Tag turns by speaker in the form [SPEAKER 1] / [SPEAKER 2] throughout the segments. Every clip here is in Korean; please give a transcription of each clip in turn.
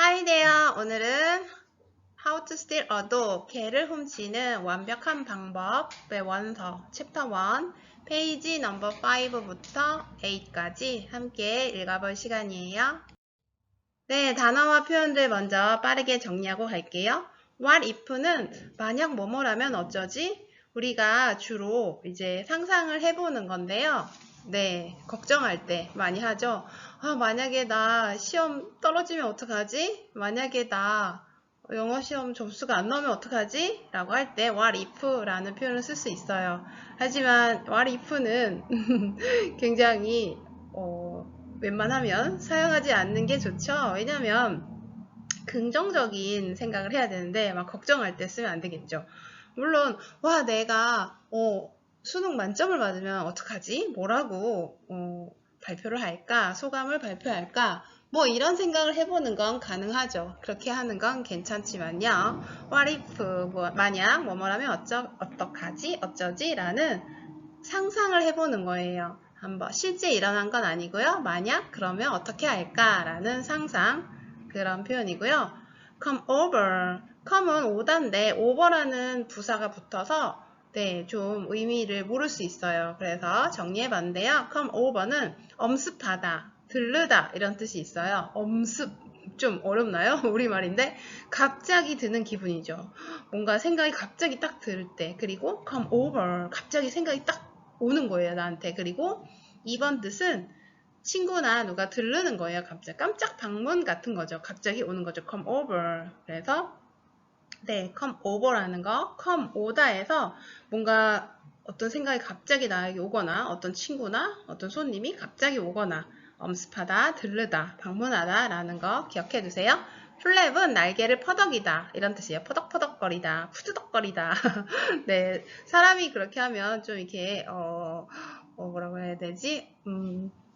[SPEAKER 1] Hi there. 오늘은 How to steal a dog. 개를 훔치는 완벽한 방법의 원서 챕터 1 페이지 넘버 5부터 8까지 함께 읽어볼 시간이에요. 네, 단어와 표현들 먼저 빠르게 정리하고 갈게요. What if는 만약 뭐뭐라면 어쩌지? 우리가 주로 이제 상상을 해보는 건데요. 네, 걱정할 때 많이 하죠. 만약에 나 시험 떨어지면 어떡하지? 만약에 나 영어 시험 점수가 안 나오면 어떡하지? 라고 할 때 what if라는 표현을 쓸 수 있어요. 하지만 what if는 굉장히 웬만하면 사용하지 않는 게 좋죠. 왜냐면 긍정적인 생각을 해야 되는데 막 걱정할 때 쓰면 안 되겠죠. 물론 내가 수능 만점을 받으면 어떡하지? 뭐라고 발표를 할까? 소감을 발표할까? 뭐 이런 생각을 해보는 건 가능하죠. 그렇게 하는 건 괜찮지만요. What if 만약 뭐뭐라면 어떡하지? 어쩌지? 라는 상상을 해보는 거예요. 한번 실제 일어난 건 아니고요. 만약 그러면 어떻게 할까? 라는 상상 그런 표현이고요. come over. come은 오다인데 over라는 부사가 붙어서 좀 의미를 모를 수 있어요. 그래서 정리해봤는데요. come over는 엄습하다, 들르다 이런 뜻이 있어요. 엄습 좀 어렵나요? 우리말인데 갑자기 드는 기분이죠. 뭔가 생각이 갑자기 딱 들 때. 그리고 come over. 갑자기 생각이 딱 오는 거예요, 나한테. 그리고 2번 뜻은 친구나 누가 들르는 거예요. 갑자기 깜짝 방문 같은 거죠. 갑자기 오는 거죠. come over. 그래서 come over라는 거, come 오다에서 뭔가 어떤 생각이 갑자기 나에게 오거나 어떤 친구나 어떤 손님이 갑자기 오거나 엄습하다, 들르다, 방문하다 라는 거 기억해 두세요. 플랩은 날개를 퍼덕이다 이런 뜻이에요. 퍼덕퍼덕거리다, 푸드덕거리다. 네, 사람이 그렇게 하면 좀 이렇게 뭐라고 해야 되지?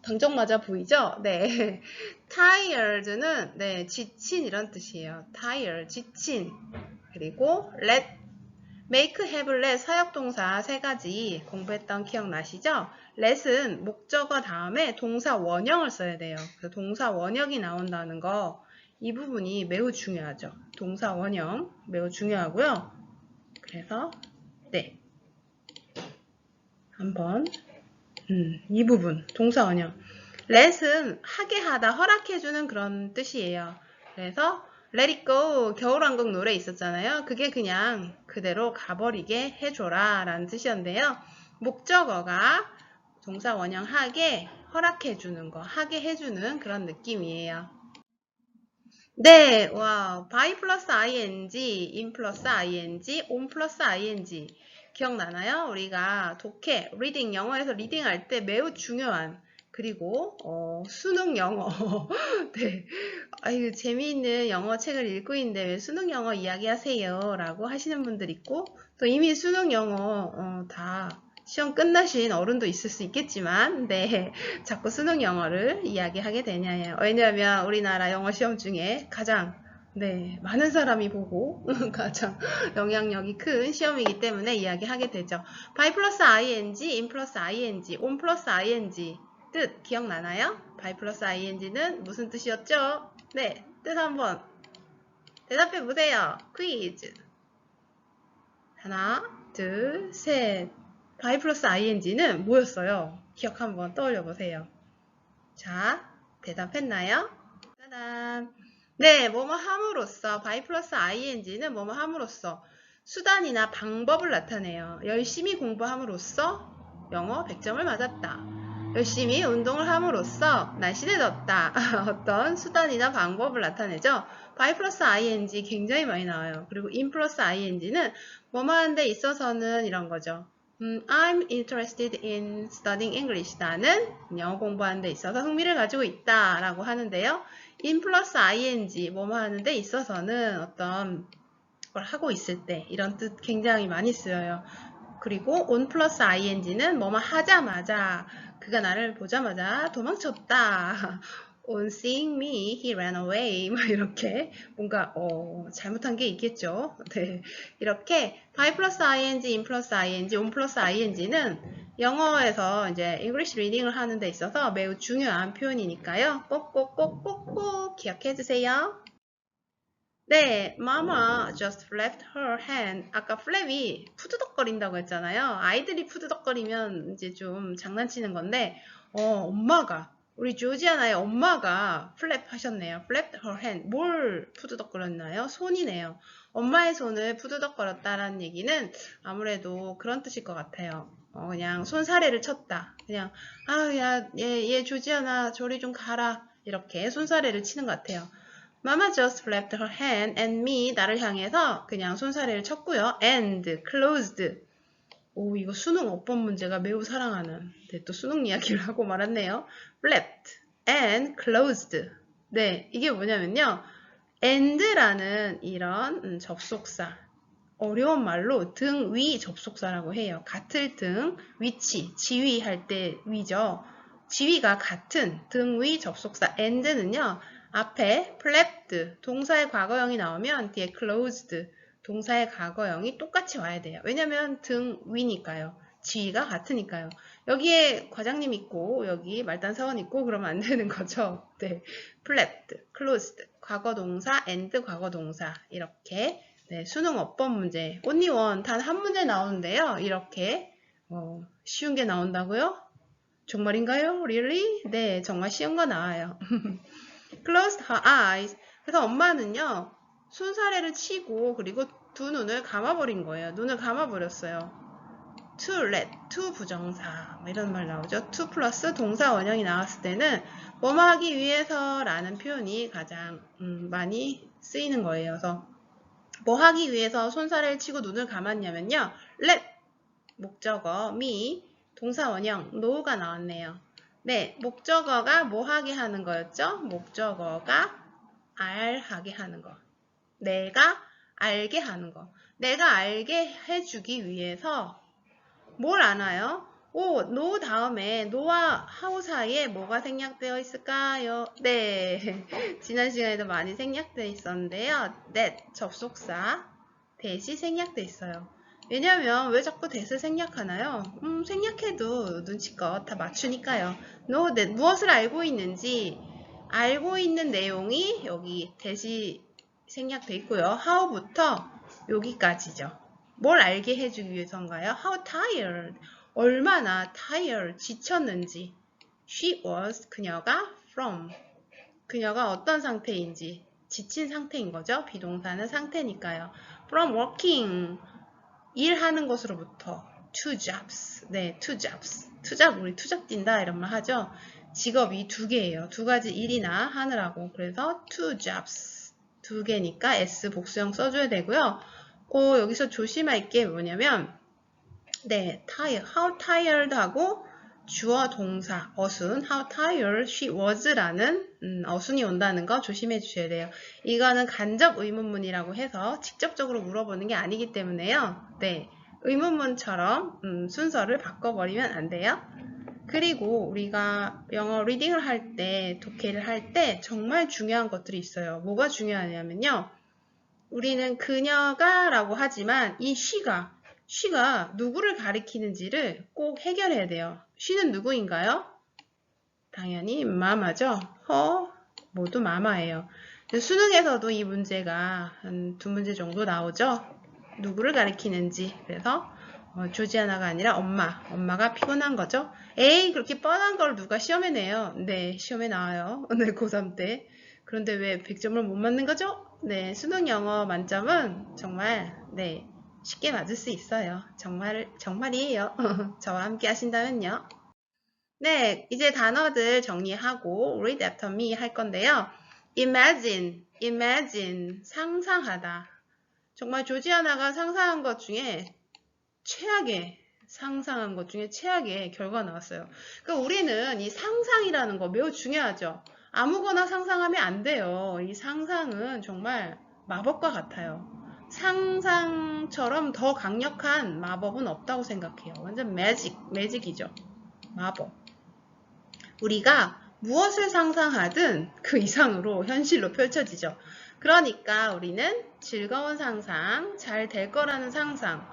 [SPEAKER 1] 당정맞아 보이죠? 네. tired는 지친 이런 뜻이에요. tired, 지친. 그리고 let, make, have, let 사역동사 세 가지 공부했던 기억나시죠? let은 목적어 다음에 동사 원형을 써야 돼요. 그래서 동사 원형이 나온다는 거, 이 부분이 매우 중요하죠. 동사 원형 매우 중요하고요. 그래서 한번 이 부분 동사 원형 let은 하게 하다, 허락해주는 그런 뜻이에요. 그래서 let it go 겨울왕국 노래 있었잖아요. 그게 그냥 그대로 가버리게 해줘라 라는 뜻이었는데요. 목적어가 동사 원형 하게, 허락해주는 거, 하게 해주는 그런 느낌이에요. 네, 와, by 플러스 ing, in 플러스 ing, on 플러스 ing 기억나나요? 우리가 독해, reading, 영어에서 리딩 할 때 매우 중요한 그리고 수능 영어 네, 아유 재미있는 영어 책을 읽고 있는데 왜 수능 영어 이야기하세요? 라고 하시는 분들 있고 또 이미 수능 영어 다 시험 끝나신 어른도 있을 수 있겠지만 자꾸 수능 영어를 이야기하게 되냐요. 왜냐하면 우리나라 영어 시험 중에 가장 많은 사람이 보고 가장 영향력이 큰 시험이기 때문에 이야기하게 되죠. by 플러스 ing, in 플러스 ing, on 플러스 ing 뜻 기억나나요? by 플러스 ing는 무슨 뜻이었죠? 뜻 한번 대답해 보세요. 퀴즈. 하나, 둘, 셋. by 플러스 ing는 뭐였어요? 기억 한번 떠올려 보세요. 자, 대답했나요? 짜잔. 뭐뭐 함으로써 by 플러스 ing는 뭐뭐 함으로써 수단이나 방법을 나타내요. 열심히 공부함으로써 영어 100점을 맞았다. 열심히 운동을 함으로써 날씬해졌다. 어떤 수단이나 방법을 나타내죠. by 플러스 ing 굉장히 많이 나와요. 그리고 in 플러스 ing는 뭐뭐 하는 데 있어서는 이런 거죠. I'm interested in studying English. 나는 영어 공부하는 데 있어서 흥미를 가지고 있다 라고 하는데요. in 플러스 ing 뭐뭐 하는 데 있어서는 어떤 걸 하고 있을 때 이런 뜻 굉장히 많이 쓰여요. 그리고 on 플러스 ing는 뭐뭐 하자마자 그가 나를 보자마자 도망쳤다. On seeing me, he ran away. 막 이렇게 뭔가 잘못한 게 있겠죠. 이렇게 by 플러스 ing, in 플러스 ing, on 플러스 ing는 영어에서 이제 English reading을 하는 데 있어서 매우 중요한 표현이니까요. 꼭꼭꼭꼭꼭 기억해 주세요. 네, Mama just flapped her hand. 아까 flap이 푸드덕거린다고 했잖아요. 아이들이 푸드덕거리면 이제 좀 장난치는 건데, 엄마가, 우리 조지아나의 엄마가 flap 하셨네요. flapped her hand. 뭘 푸드덕거렸나요? 손이네요. 엄마의 손을 푸드덕거렸다라는 얘기는 아무래도 그런 뜻일 것 같아요. 그냥 손사래를 쳤다. 그냥, 야, 얘 조지아나 저리 좀 가라. 이렇게 손사래를 치는 것 같아요. Mama just flapped her hand at me. 나를 향해서 그냥 손사래를 쳤고요. And closed. 오, 이거 수능 어법 문제가 매우 사랑하는. 네, 또 수능 이야기를 하고 말았네요. flapped and closed. 네, 이게 뭐냐면요. and라는 이런 접속사. 어려운 말로 등 위 접속사라고 해요. 같을 등, 위치, 지위할 때 위죠. 지위가 같은 등 위 접속사 and는요. 앞에 flapped 동사의 과거형이 나오면 뒤에 closed 동사의 과거형이 똑같이 와야 돼요. 왜냐면 등 위니까요. 지위가 같으니까요. 여기에 과장님 있고 여기 말단사원 있고 그러면 안 되는 거죠. 네, flapped, closed, 과거동사, and 과거동사 이렇게 네, 수능 어법 문제 only one 단 한 문제 나오는데요. 이렇게 쉬운 게 나온다고요? 정말인가요? Really? 네, 정말 쉬운 거 나와요. Closed her eyes. 그래서 엄마는요, 손사래를 치고 그리고 두 눈을 감아버린 거예요. 눈을 감아버렸어요. To let, to 부정사 뭐 이런 말 나오죠. to 플러스 동사 원형이 나왔을 때는 뭐뭐 하기 위해서 라는 표현이 가장 많이 쓰이는 거예요. 그래서 뭐 하기 위해서 손사래를 치고 눈을 감았냐면요. let, 목적어, me, 동사 원형, no가 나왔네요. 네, 목적어가 뭐 하게 하는 거였죠? 목적어가 알하게 하는 거. 내가 알게 하는 거. 내가 알게 해주기 위해서 뭘 아나요? no 다음에 no와 how 사이에 뭐가 생략되어 있을까요? 네, 지난 시간에도 많이 생략되어 있었는데요. that, 접속사, that이 생략되어 있어요. 왜냐면 왜 자꾸 that을 생략하나요? 생략해도 눈치껏 다 맞추니까요. know that, 무엇을 알고 있는지 알고 있는 내용이 여기 that이 생략되어 있고요. how부터 여기까지죠. 뭘 알게 해주기 위해서인가요? How tired, 얼마나 tired, 지쳤는지. She was, 그녀가 from, 그녀가 어떤 상태인지, 지친 상태인 거죠. 비동사는 상태니까요. From working, 일하는 것으로부터 two jobs, 네, two jobs. 우리 투잡 뛴다 이런 말 하죠. 직업이 두 개예요. 두 가지 일이나 하느라고. 그래서 two jobs, 두 개니까 S 복수형 써줘야 되고요. 여기서 조심할 게 뭐냐면 네, tired, how tired 하고 주어 동사, 어순, how tired she was라는 어순이 온다는 거 조심해 주셔야 돼요. 이거는 간접 의문문이라고 해서 직접적으로 물어보는 게 아니기 때문에요. 네, 의문문처럼 순서를 바꿔버리면 안 돼요. 그리고 우리가 영어 리딩을 할 때, 독해를 할 때 정말 중요한 것들이 있어요. 뭐가 중요하냐면요. 우리는 그녀가 라고 하지만 이 she가 누구를 가리키는지를 꼭 해결해야 돼요. she는 누구인가요? 당연히 마마죠. 모두 마마예요. 수능에서도 이 문제가 한 두 문제 정도 나오죠. 누구를 가리키는지. 그래서 조지아나가 아니라 엄마가 피곤한 거죠. 에이, 그렇게 뻔한 걸 누가 시험에 내요? 네, 시험에 나와요. 네, 고3 때. 그런데 왜 100점을 못 맞는 거죠? 네, 수능 영어 만점은 정말 네, 쉽게 맞을 수 있어요. 정말이에요. 저와 함께 하신다면요. 네, 이제 단어들 정리하고 read after me 할 건데요. imagine, 상상하다. 정말 조지아나가 상상한 것 중에 상상한 것 중에 최악의 결과가 나왔어요. 그러니까 우리는 이 상상이라는 거 매우 중요하죠. 아무거나 상상하면 안 돼요. 이 상상은 정말 마법과 같아요. 상상처럼 더 강력한 마법은 없다고 생각해요. 완전 매직이죠. 마법. 우리가 무엇을 상상하든 그 이상으로 현실로 펼쳐지죠. 그러니까 우리는 즐거운 상상, 잘 될 거라는 상상,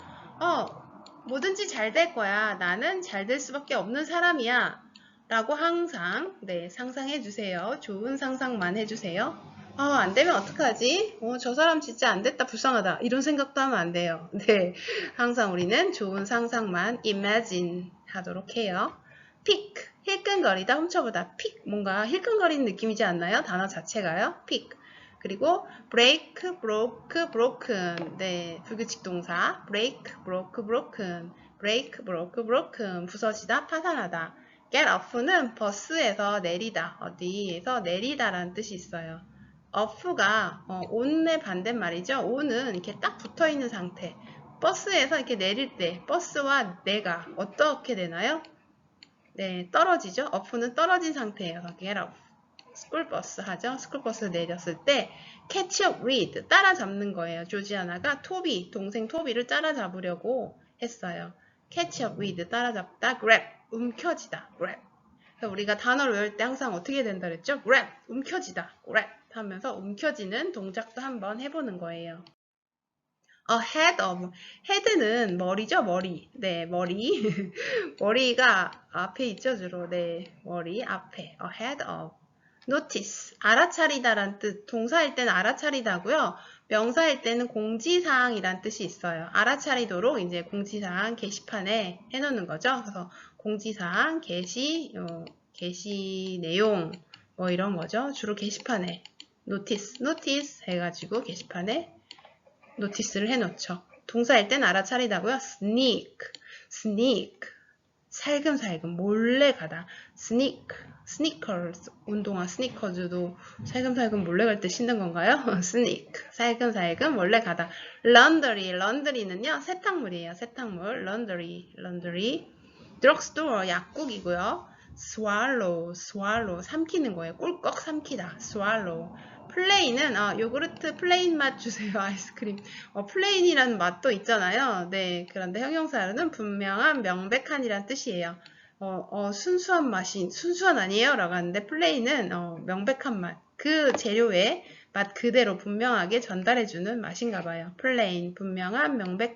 [SPEAKER 1] 뭐든지 잘 될 거야. 나는 잘 될 수밖에 없는 사람이야. 라고 항상 상상해 주세요. 좋은 상상만 해주세요. 안 되면 어떡하지? 저 사람 진짜 안 됐다, 불쌍하다. 이런 생각도 하면 안 돼요. 네. 항상 우리는 좋은 상상만 imagine 하도록 해요. pick, 힐끈거리다, 훔쳐보다. pick, 뭔가 힐끈거리는 느낌이지 않나요? 단어 자체가요. pick. 그리고 break, broke, broken. 네, 불규칙 동사. break, broke, broken. break, broke, broken. 부서지다, 파산하다. get off는 버스에서 내리다, 어디에서 내리다라는 뜻이 있어요. off가 on의 반대말이죠. on은 이렇게 딱 붙어 있는 상태. 버스에서 이렇게 내릴 때 버스와 내가 어떻게 되나요? 네, 떨어지죠. off는 떨어진 상태예요. get off. 스쿨버스 하죠. 스쿨버스 내렸을 때 catch up with 따라잡는 거예요. 조지아나가 토비, 동생 토비를 따라잡으려고 했어요. catch up with 따라잡다, grab 움켜쥐다, grab. 그래서 우리가 단어를 외울 때 항상 어떻게 된다 그랬죠? grab 움켜쥐다, grab 하면서 움켜쥐는 동작도 한번 해보는 거예요. ahead of head는 머리죠, 머리. 네, 머리. 머리가 앞에 있죠, 주로. 네, 머리 앞에. ahead of. notice, 알아차리다란 뜻. 동사일 때는 알아차리다고요. 명사일 때는 공지사항이란 뜻이 있어요. 알아차리도록 이제 공지사항 게시판에 해놓는 거죠. 그래서 공지사항, 게시 내용, 뭐 이런 거죠. 주로 게시판에 notice 해가지고 게시판에 노티스를 해놓죠. 동사일 땐 알아차리다고요. sneak, 살금살금, 몰래 가다. sneakers, 운동화 sneakers도 살금살금 몰래 갈 때 신는 건가요? sneak, 살금살금, 몰래 가다. laundry는요, 세탁물이에요. 세탁물, laundry. drugstore, 약국이고요. swallow, 삼키는 거예요. 꿀꺽 삼키다. swallow. 플레인은 요구르트 플레인 맛 주세요. 아이스크림. 플레인이라는 맛도 있잖아요. 네, 그런데 형용사로는 분명한, 명백한이란 뜻이에요. 순수한 맛이 순수한 아니에요? 라고 하는데 플레인은 명백한 맛. 그 재료의 맛 그대로 분명하게 전달해주는 맛인가 봐요. 플레인, 분명한, 명백한.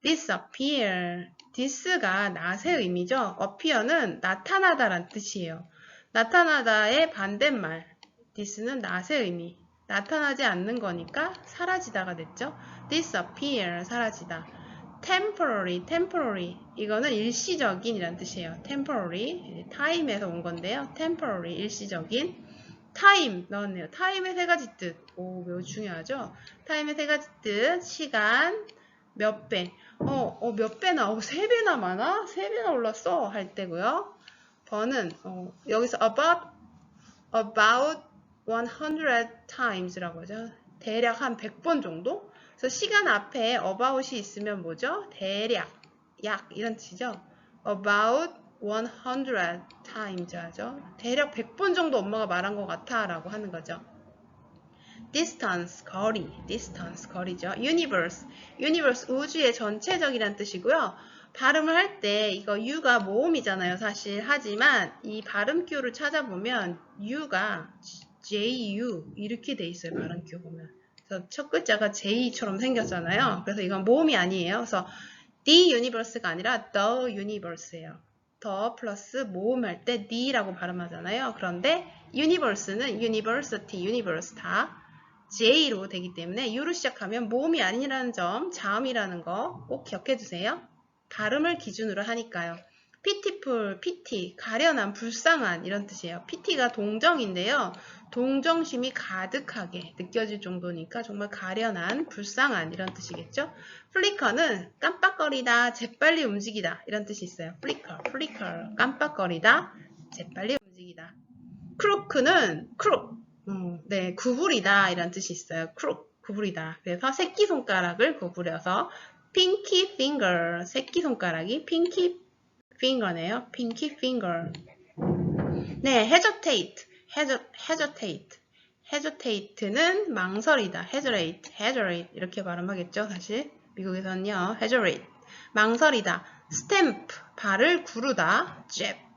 [SPEAKER 1] disappear. this가 낫의 의미죠. appear는 나타나다란 뜻이에요. 나타나다의 반대말. this는 낫의 의미. 나타나지 않는 거니까 사라지다가 됐죠. disappear, 사라지다. temporary. 이거는 일시적인이란 뜻이에요. temporary, time에서 온 건데요. temporary, 일시적인. time 넣었네요. time의 세 가지 뜻. 매우 중요하죠. time의 세 가지 뜻. 시간, 몇 배. 몇 배나? 3배나 많아? 3배나 올랐어? 할 때고요. 번은 여기서 about 100 times라고 하죠. 대략 한 100번 정도? 그래서 시간 앞에 about이 있으면 뭐죠? 대략, 약 이런 뜻이죠. about 100 times 하죠. 대략 100번 정도 엄마가 말한 것 같아 라고 하는 거죠. distance, 거리, 거리죠. universe, 우주의 전체적이란 뜻이고요. 발음을 할 때 이거 U가 모음이잖아요, 사실. 하지만 이 발음규를 찾아보면 U가 JU 이렇게 돼 있어요, 발음규 보면. 그래서 첫 글자가 J처럼 생겼잖아요. 그래서 이건 모음이 아니에요. 그래서 the universe가 아니라 the universe예요. 더 플러스 모음할 때 the라고 발음하잖아요. 그런데 universe는 university, universe 다 J로 되기 때문에 U로 시작하면 모음이 아니라는 점, 자음이라는 거 꼭 기억해 두세요. 발음을 기준으로 하니까요. pitiful, pity, 가련한, 불쌍한 이런 뜻이에요. pity가 동정인데요. 동정심이 가득하게 느껴질 정도니까 정말 가련한, 불쌍한 이런 뜻이겠죠. flicker는 깜빡거리다, 재빨리 움직이다 이런 뜻이 있어요. flicker, 깜빡거리다, 재빨리 움직이다. crook는 crook, 네, 구부리다 이런 뜻이 있어요. crook, 구부리다. 그래서 새끼손가락을 구부려서 pinky finger, 새끼손가락이 pinky finger네요. pinky finger. 네, hesitate는 망설이다. hesitate 이렇게 발음하겠죠, 사실. 미국에서는요, hesitate. 망설이다. stamp, 발을 구르다.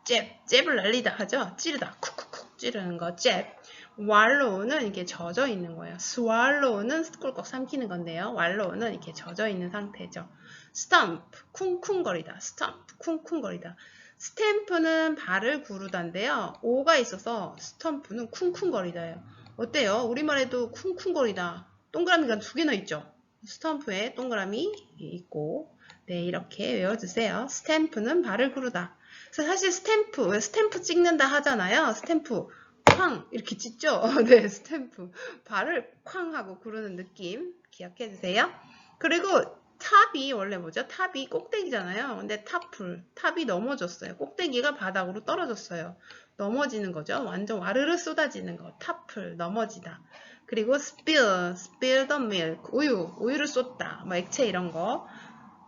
[SPEAKER 1] 잽을 날리다 하죠. 찌르다. 쿡쿡쿡 찌르는 거, 잽. wallow는 이렇게 젖어 있는 거예요. swallow는 꿀꺽 삼키는 건데요. wallow는 이렇게 젖어 있는 상태죠. stomp, 쿵쿵거리다. stomp, 쿵쿵거리다. 스탬프는 발을 구르다인데요. 오가 있어서 스탬프는 쿵쿵거리다예요. 어때요? 우리말에도 쿵쿵거리다. 동그라미가 2개나 있죠? 스탬프에 동그라미 있고, 네, 이렇게 외워주세요. 스탬프는 발을 구르다. 그래서 사실 스탬프 찍는다 하잖아요. 스탬프 쾅 이렇게 찍죠? 네, 스탬프 발을 쾅 하고 구르는 느낌 기억해 주세요. 그리고 탑이 원래 뭐죠? 탑이 꼭대기잖아요. 근데 탑이 넘어졌어요. 꼭대기가 바닥으로 떨어졌어요. 넘어지는 거죠. 완전 와르르 쏟아지는 거. 탑을 넘어지다. 그리고 spill the milk, 우유를 쏟다. 뭐 액체 이런 거.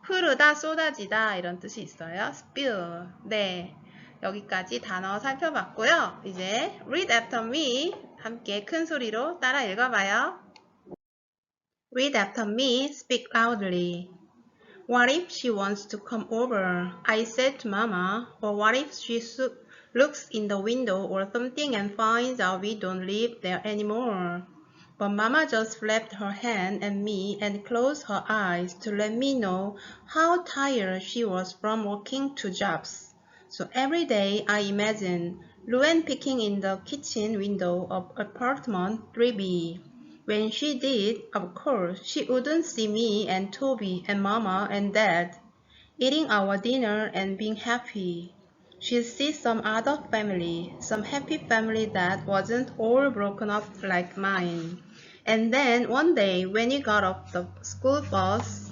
[SPEAKER 1] 흐르다, 쏟아지다 이런 뜻이 있어요. spill. 네. 여기까지 단어 살펴봤고요. 이제 read after me 함께 큰 소리로 따라 읽어봐요. Read after me, speak loudly. What if she wants to come over? I said to Mama. Or what if she looks in the window or something and finds out we don't live there anymore? But Mama just flapped her hand at me and closed her eyes to let me know how tired she was from working 2 jobs. So every day I imagine Luan peeking in the kitchen window of apartment 3B. When she did, of course, she wouldn't see me and Toby and Mama and Dad eating our dinner and being happy. She'd see some other family, some happy family that wasn't all broken up like mine. And then one day, when we got off the school bus,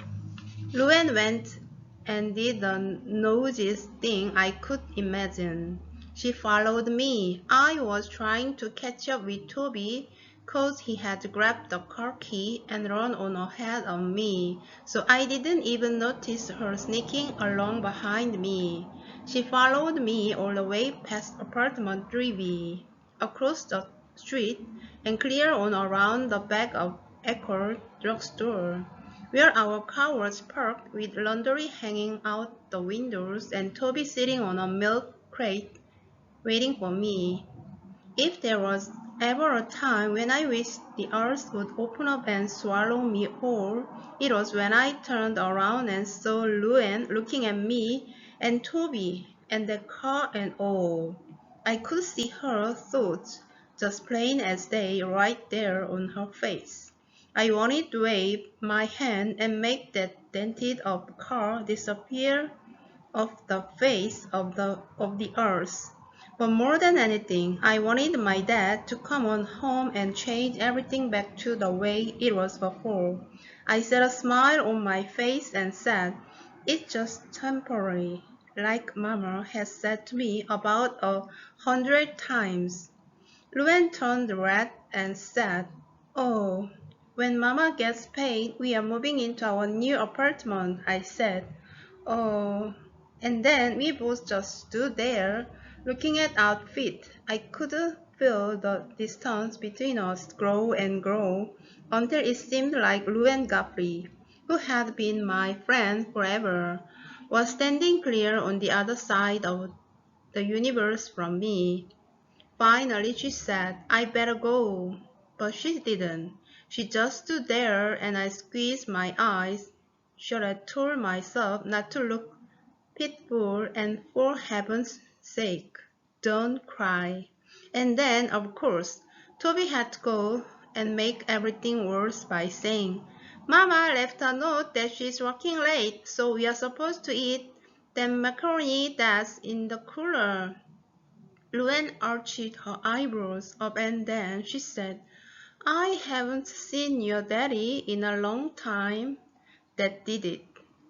[SPEAKER 1] Luan went and did the nosiest thing I could imagine. She followed me. I was trying to catch up with Toby, 'cause he had grabbed the car key and run on ahead of me, so I didn't even notice her sneaking along behind me. She followed me all the way past apartment 3B, across the street, and clear on around the back of Echo Drugstore, where our car was parked with laundry hanging out the windows and Toby sitting on a milk crate waiting for me. If there was ever a time when I wished the earth would open up and swallow me whole, it was when I turned around and saw Luan looking at me and Toby and the car and all. I could see her thoughts just plain as day right there on her face. I wanted to wave my hand and make that dented up car disappear off the face of the earth. But more than anything, I wanted my dad to come on home and change everything back to the way it was before. I set a smile on my face and said, "It's just temporary," like Mama has said to me about 100 times. Luan turned red and said, "Oh, when Mama gets paid, we are moving into our new apartment," I said. "Oh." And then we both just stood there, looking at our feet. I could feel the distance between us grow and grow until it seemed like Luan Guthrie, who had been my friend forever, was standing clear on the other side of the universe from me. Finally, she said, "I better go." But she didn't. She just stood there, and I squeezed my eyes shut. I told myself not to look pitiful, and for heaven's sake, don't cry. And then, of course, Toby had to go and make everything worse by saying, "Mama left a note that she's working late, so we are supposed to eat that macaroni that's in the cooler." Luan arched her eyebrows up and then she said, "I haven't seen your daddy in a long time." That did it.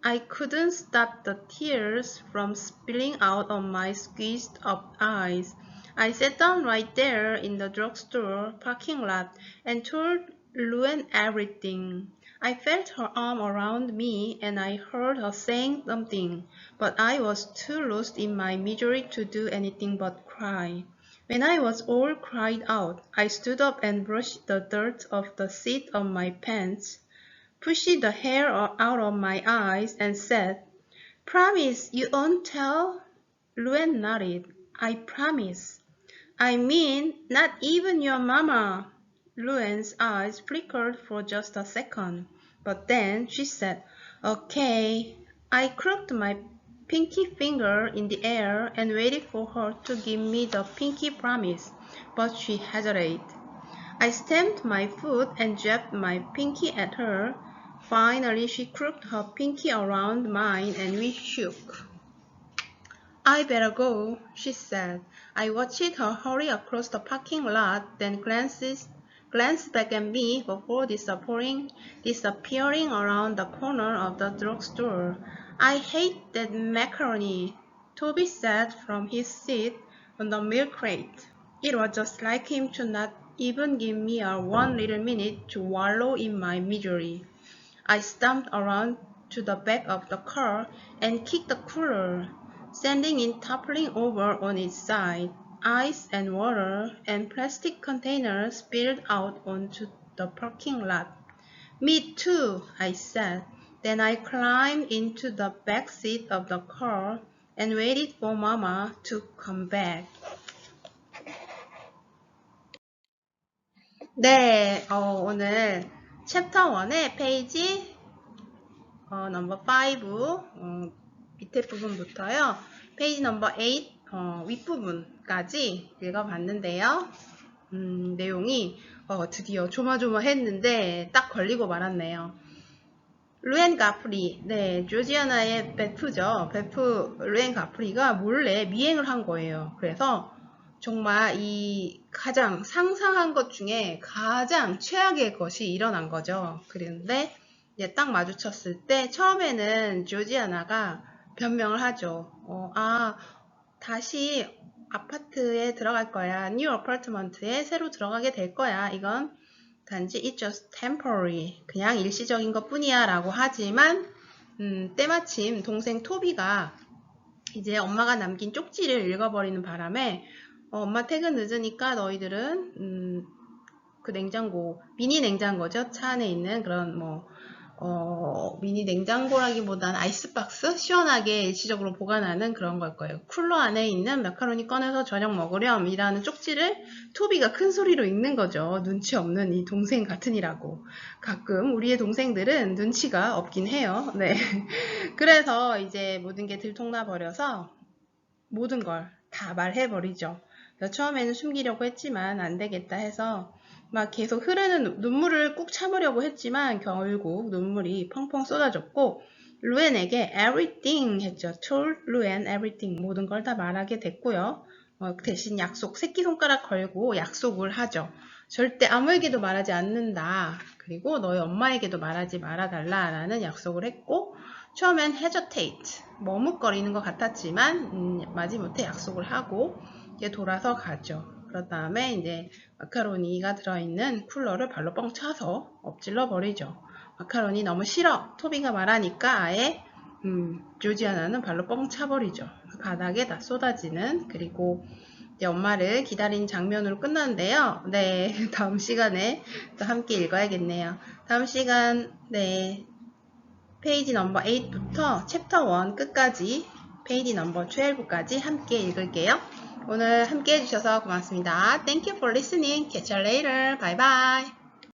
[SPEAKER 1] I couldn't stop the tears from spilling out of my squeezed up eyes. I sat down right there in the drugstore parking lot and told Luan everything. I felt her arm around me and I heard her saying something, but I was too lost in my misery to do anything but cry. When I was all cried out, I stood up and brushed the dirt off the seat of my pants, pushed the hair out of my eyes, and said, "Promise you won't tell?" Luan nodded. "I promise." "I mean, not even your mama." Luan's eyes flickered for just a second, but then she said, "Okay." I crooked my pinky finger in the air and waited for her to give me the pinky promise, but she hesitated. I stamped my foot and jabbed my pinky at her. Finally, she crooked her pinky around mine and we shook. I better go, she said. I watched her hurry across the parking lot, then glanced back at me before disappearing around the corner of the drugstore. I hate that macaroni, Toby said from his seat on the milk crate. It was just like him to not even give me a one little minute to wallow in my misery. I stomped around to the back of the car and kicked the cooler, sending it toppling over on its side. Ice and water and plastic containers spilled out onto the parking lot. Me too, I said. Then I climbed into the back seat of the car and waited for Mama to come back. 네, 오늘 챕터 1의 페이지 넘버 5 밑에 부분부터요. 페이지 넘버 8 윗부분까지 읽어봤는데요. 내용이 드디어 조마조마했는데 딱 걸리고 말았네요. 루엔 가프리, 네, 조지아나의 베프죠. 루엔 가프리가 몰래 미행을 한 거예요. 그래서 정말 이 가장 상상한 것 중에 가장 최악의 것이 일어난 거죠. 그런데 이제 딱 마주쳤을 때 처음에는 조지아나가 변명을 하죠. 다시 아파트에 들어갈 거야. 뉴 어파트먼트에 새로 들어가게 될 거야. 이건 단지 it's just temporary. 그냥 일시적인 것 뿐이야 라고 하지만 때마침 동생 토비가 이제 엄마가 남긴 쪽지를 읽어버리는 바람에 엄마 퇴근 늦으니까 너희들은 그 냉장고, 미니 냉장고죠. 차 안에 있는 그런 미니 냉장고라기보다는 아이스박스? 시원하게 일시적으로 보관하는 그런 걸 거예요. 쿨러 안에 있는 마카로니 꺼내서 저녁 먹으렴 이라는 쪽지를 토비가 큰 소리로 읽는 거죠. 눈치 없는 이 동생 같으니라고. 가끔 우리의 동생들은 눈치가 없긴 해요. 네. 그래서 이제 모든 게 들통나 버려서 모든 걸 다 말해버리죠. 처음에는 숨기려고 했지만 안 되겠다 해서 막 계속 흐르는 눈물을 꾹 참으려고 했지만 결국 눈물이 펑펑 쏟아졌고 루엔에게 everything 했죠. told 루엔 everything 모든 걸 다 말하게 됐고요. 대신 새끼손가락 걸고 약속을 하죠. 절대 아무에게도 말하지 않는다. 그리고 너희 엄마에게도 말하지 말아달라라는 약속을 했고 처음엔 hesitate 머뭇거리는 것 같았지만 마지못해 약속을 하고 이제 돌아서 가죠. 그런 다음에 이제 마카로니가 들어있는 쿨러를 발로 뻥 차서 엎질러 버리죠. 마카로니 너무 싫어. 토비가 말하니까 아예 조지아나는 발로 뻥 차버리죠. 바닥에 다 쏟아지는 그리고 이제 엄마를 기다린 장면으로 끝났는데요. 네, 다음 시간에 또 함께 읽어야겠네요. 다음 시간 네 페이지 넘버 8부터 챕터 1 끝까지 페이지 넘버 12까지 함께 읽을게요. 오늘 함께 해주셔서 고맙습니다. Thank you for listening. Catch you later. Bye bye.